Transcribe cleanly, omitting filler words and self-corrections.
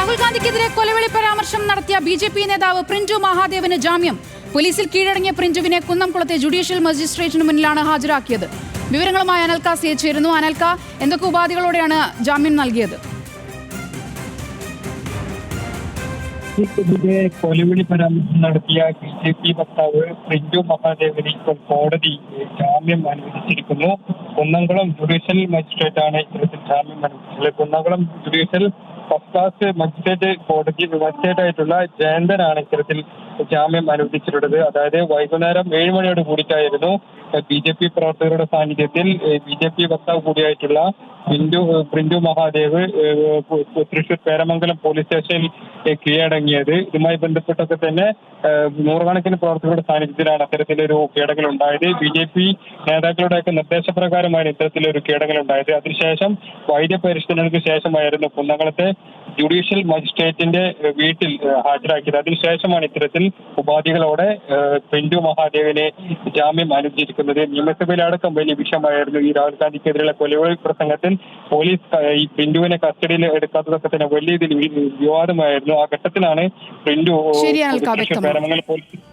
രാഹുൽ ഗാന്ധിക്കെതിരെ കൊലവിളി പരാമർശം നടത്തിയ ബി.ജെ.പി. നേതാവ് പ്രിൻറ്റു മഹാദേവന് ജാമ്യം. പോലീസിൽ കീഴടങ്ങിയ പ്രിൻറ്റുവിനെ കുന്നംകുളത്തെ ജുഡീഷ്യൽ മജിസ്ട്രേറ്റിന് മുന്നിലാണ് ഹാജരാക്കിയത്. വിവരങ്ങളുമായി അനൽക സി ചേരുന്നു. അനൽക, എന്തൊക്കെ ഉപാധികളോടെയാണ് ജാമ്യം നൽകിയത്? കൊലവിളി പരാമർശം നടത്തിയ ബി.ജെ.പി. വക്താവ് പ്രിൻറ്റു മഹാദേവന് ഇപ്പോൾ കോടതി ജാമ്യം അനുവദിച്ചിരിക്കുന്നു. കുന്നംകുളം ജുഡീഷ്യൽ മജിസ്ട്രേറ്റാണ് ഇത്തരത്തിൽ ജാമ്യം അനുവദിച്ചത്. Kunnamkulam judicial first class magistrate കോടതി മജിസ്ട്രേറ്റായിട്ടുള്ള ജയന്തനാണ് ഇത്തരത്തിൽ ജാമ്യം അനുവദിച്ചിട്ടുള്ളത്. അതായത് വൈകുന്നേരം 7 മണിയോട് കൂടിയിട്ടായിരുന്നു ബി.ജെ.പി. പ്രവർത്തകരുടെ സാന്നിധ്യത്തിൽ ബി.ജെ.പി. വക്താവ് കൂടിയായിട്ടുള്ള പ്രിൻറ്റു മഹാദേവ് തൃശൂർ പേരമംഗലം പോലീസ് സ്റ്റേഷനിൽ കീഴടങ്ങിയത്. ഇതുമായി ബന്ധപ്പെട്ടൊക്കെ തന്നെ നൂറുകണക്കിന് പ്രവർത്തകരുടെ സാന്നിധ്യത്തിലാണ് അത്തരത്തിലൊരു കീഴടങ്ങൽ ഉണ്ടായത്. ബി.ജെ.പി. നേതാക്കളുടെയൊക്കെ നിർദ്ദേശപ്രകാരമാണ് ഇത്തരത്തിലൊരു കീഴടങ്ങൽ ഉണ്ടായത്. അതിനുശേഷം വൈദ്യപരിശോധനകൾക്ക് ശേഷമായിരുന്നു കുന്നംകുളത്തെ ജുഡീഷ്യൽ മജിസ്ട്രേറ്റിന്റെ വീട്ടിൽ ഹാജരാക്കിയത്. അതിനുശേഷമാണ് ഇത്തരത്തിൽ ഉപാധികളോടെ പ്രിൻറ്റു മഹാദേവിനെ ജാമ്യം അനുവദിച്ചിരിക്കുന്നത്. നിയമസഭയിലടക്കം വലിയ വിഷയമായിരുന്നു ഈ രാഹുൽ ഗാന്ധിക്കെതിരെയുള്ള കൊലവിളി പ്രസംഗത്തിൽ പോലീസ് ഈ പ്രിൻറ്റുവിനെ കസ്റ്റഡിയിൽ എടുക്കാത്തതൊക്കെ തന്നെ വലിയ രീതിയിൽ വിവാദമായിരുന്നു. ആ ഘട്ടത്തിലാണ് പ്രിൻറ്റു പേരമംഗലം പോലീസ്